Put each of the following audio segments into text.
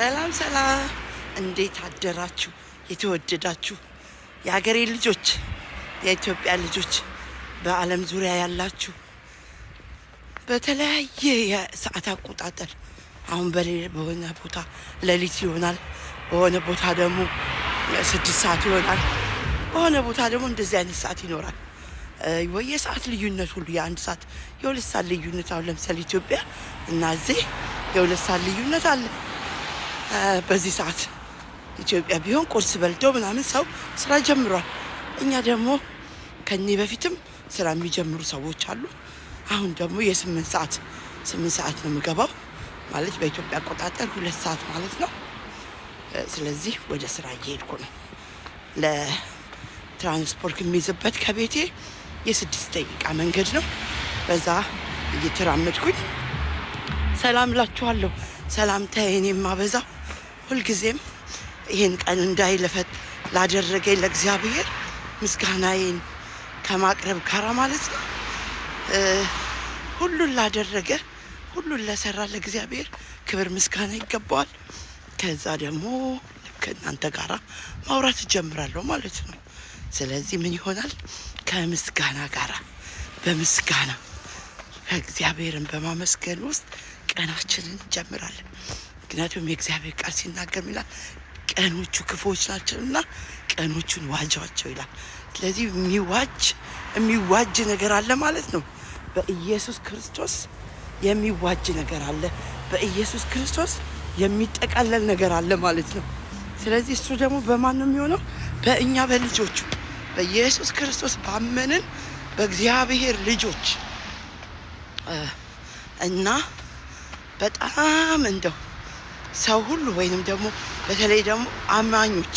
ሰላም ሰላም፣ እንዴት አደራችሁ? የተወደዳችሁ የሀገሬ ልጆች፣ የኢትዮጵያ ልጆች፣ በዓለም ዙሪያ ያላችሁ በተለያየ የሰዓት አቆጣጠር አሁን በሆነ ቦታ ሌሊት ይሆናል፣ በሆነ ቦታ ደግሞ 6 ሰዓት ይሆናል፣ በሆነ ቦታ ደግሞ እንደዚህ አይነት ሰዓት ይኖራል። ወይ የሰዓት ልዩነት ሁሉ የ1 ሰዓት የ2 ሰዓት ልዩነት። አሁን ለምሳሌ ኢትዮጵያ እና እዚህ የ2 ሰዓት ልዩነት አለ። በዚህ ሰዓት ኢትዮጵያ ቢሆን ቁርስ በልተው ምናምን ሰው ስራ ጀምሯል። እኛ ደግሞ ከኔ በፊትም ስራ የሚጀምሩ ሰዎች አሉ። አሁን ደግሞ የ8 ሰዓት ነው የምገባው፣ ማለት በኢትዮጵያ አቆጣጠር 2 ሰዓት ማለት ነው። ስለዚህ ወደ ስራ እየሄድኩ ነው። ለትራንስፖርት የሚይዝበት ከቤቴ የ6 ደቂቃ መንገድ ነው። በዛ እየተራመድኩኝ ሰላም እላችኋለሁ። ሰላምታዬን የማበዛው ሁልጊዜም ይህን ቀን እንዳይለፈት ላደረገኝ ለእግዚአብሔር ምስጋናዬን ከማቅረብ ጋራ ማለት ነው። ሁሉን ላደረገ ሁሉን ለሰራ ለእግዚአብሔር ክብር ምስጋና ይገባዋል። ከዛ ደግሞ ከእናንተ ጋራ ማውራት እጀምራለሁ ማለት ነው። ስለዚህ ምን ይሆናል? ከምስጋና ጋራ በምስጋና እግዚአብሔርን በማመስገን ውስጥ ቀናችንን እንጀምራለን። ምክንያቱም የእግዚአብሔር ቃል ሲናገር ይላል ቀኖቹ ክፉዎች ናቸውና ቀኖቹን ዋጇቸው ይላል። ስለዚህ የሚዋጅ ነገር አለ ማለት ነው። በኢየሱስ ክርስቶስ የሚዋጅ ነገር አለ። በኢየሱስ ክርስቶስ የሚጠቃለል ነገር አለ ማለት ነው። ስለዚህ እሱ ደግሞ በማን ነው የሚሆነው? በእኛ በልጆቹ በኢየሱስ ክርስቶስ ባመንን በእግዚአብሔር ልጆች እና በጣም እንደው ሰው ሁሉ ወይንም ደግሞ በተለይ ደግሞ አማኞች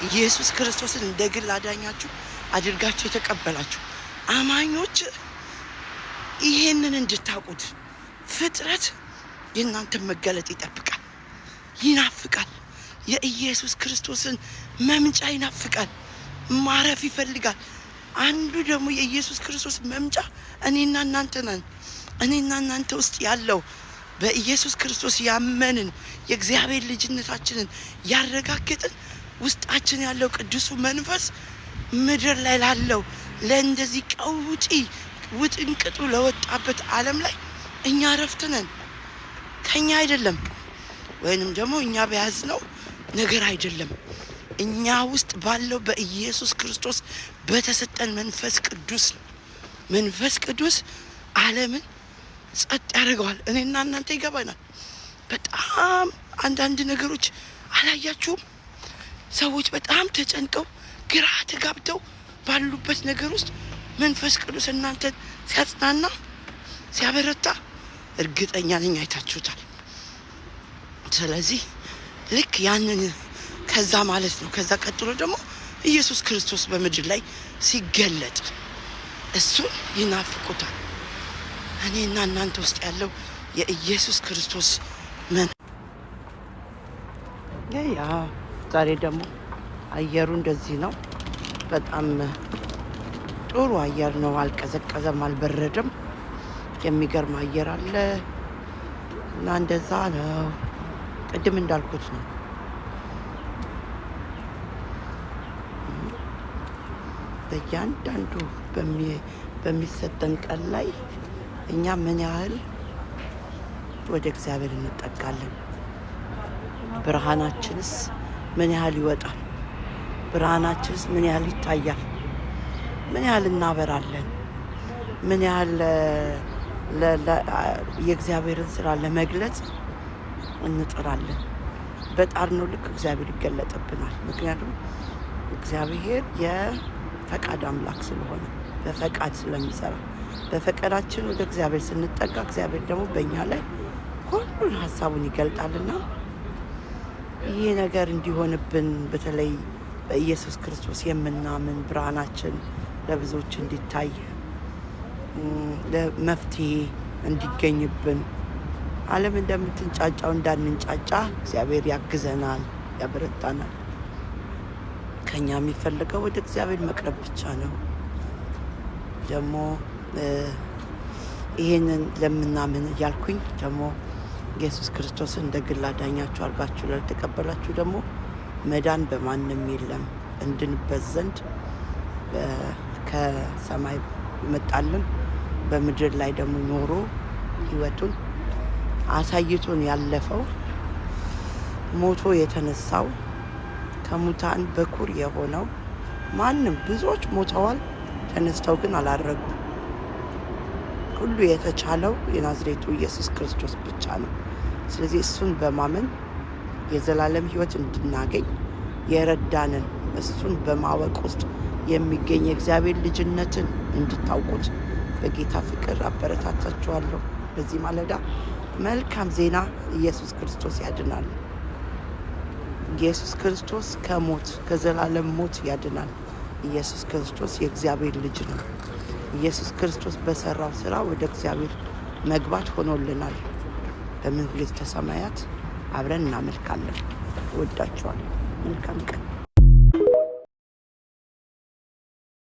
ኢየሱስ ክርስቶስን እንደ ግል አዳኛችሁ አድርጋችሁ የተቀበላችሁ አማኞች ይሄንን እንድታውቁት ፍጥረት የእናንተን መገለጥ ይጠብቃል፣ ይናፍቃል። የኢየሱስ ክርስቶስን መምጫ ይናፍቃል፣ ማረፍ ይፈልጋል። አንዱ ደግሞ የኢየሱስ ክርስቶስ መምጫ እኔና እናንተ ነን። እኔና እናንተ ውስጥ ያለው በኢየሱስ ክርስቶስ ያመንን የእግዚአብሔር ልጅነታችንን ያረጋግጥን ውስጣችን ያለው ቅዱሱ መንፈስ ምድር ላይ ላለው ለእንደዚህ ቀውጢ ውጥንቅጡ ለወጣበት ዓለም ላይ እኛ እረፍት ነን። ከኛ አይደለም፣ ወይንም ደግሞ እኛ በያዝነው ነገር አይደለም። እኛ ውስጥ ባለው በኢየሱስ ክርስቶስ በተሰጠን መንፈስ ቅዱስ ዓለምን ጸጥ ያደርገዋል። እኔና እናንተ ይገባናል። በጣም አንዳንድ ነገሮች አላያችሁም? ሰዎች በጣም ተጨንቀው ግራ ተጋብተው ባሉበት ነገር ውስጥ መንፈስ ቅዱስ እናንተን ሲያጽናና ሲያበረታ እርግጠኛ ነኝ አይታችሁታል። ስለዚህ ልክ ያንን ከዛ ማለት ነው። ከዛ ቀጥሎ ደግሞ ኢየሱስ ክርስቶስ በምድር ላይ ሲገለጥ እሱን ይናፍቁታል። እኔና እናንተ ውስጥ ያለው የኢየሱስ ክርስቶስ ዛሬ ደግሞ አየሩ እንደዚህ ነው። በጣም ጥሩ አየር ነው። አልቀዘቀዘም፣ አልበረደም። የሚገርም አየር አለ እና እንደዛ ነው። ቅድም እንዳልኩት ነው። በእያንዳንዱ በሚሰጠን ቀን ላይ እኛ ምን ያህል ወደ እግዚአብሔር እንጠጋለን? ብርሃናችንስ ምን ያህል ይወጣል? ብርሃናችንስ ምን ያህል ይታያል? ምን ያህል እናበራለን? ምን ያህል የእግዚአብሔርን ስራ ለመግለጽ እንጥራለን? በጣርነው ልክ እግዚአብሔር ይገለጥብናል። ምክንያቱም እግዚአብሔር የፈቃድ አምላክ ስለሆነ በፈቃድ ስለሚሰራ በፈቃዳችን ወደ እግዚአብሔር ስንጠጋ እግዚአብሔር ደግሞ በእኛ ላይ ሁሉን ሀሳቡን ይገልጣልና ይሄ ነገር እንዲሆንብን በተለይ በኢየሱስ ክርስቶስ የምናምን ብርሃናችን ለብዙዎች እንዲታይ ለመፍትሄ እንዲገኝብን ዓለም እንደምትንጫጫው እንዳንንጫጫ እግዚአብሔር ያግዘናል፣ ያበረታናል። ከኛ የሚፈልገው ወደ እግዚአብሔር መቅረብ ብቻ ነው። ደግሞ ይሄንን ለምናምን እያልኩኝ ደግሞ ኢየሱስ ክርስቶስን እንደ ግል አዳኛችሁ አድርጋችሁ ላልተቀበላችሁ ደግሞ መዳን በማንም የለም እንድንበት ዘንድ ከሰማይ ይመጣልን በምድር ላይ ደግሞ ኖሮ ሕይወቱን አሳይቶን ያለፈው ሞቶ የተነሳው ከሙታን በኩር የሆነው ማንም ብዙዎች ሞተዋል፣ ተነስተው ግን አላረጉም። ሁሉ የተቻለው የናዝሬቱ ኢየሱስ ክርስቶስ ብቻ ነው። ስለዚህ እሱን በማመን የዘላለም ሕይወት እንድናገኝ የረዳንን እሱን በማወቅ ውስጥ የሚገኝ የእግዚአብሔር ልጅነትን እንድታውቁት በጌታ ፍቅር አበረታታችኋለሁ። በዚህ ማለዳ መልካም ዜና፣ ኢየሱስ ክርስቶስ ያድናል። ኢየሱስ ክርስቶስ ከሞት ከዘላለም ሞት ያድናል። ኢየሱስ ክርስቶስ የእግዚአብሔር ልጅ ነው። ኢየሱስ ክርስቶስ በሰራው ስራ ወደ እግዚአብሔር መግባት ሆኖልናል። በመንግሥተ ሰማያት አብረን እናመልካለን። እወዳችኋለሁ። መልካም ቀን።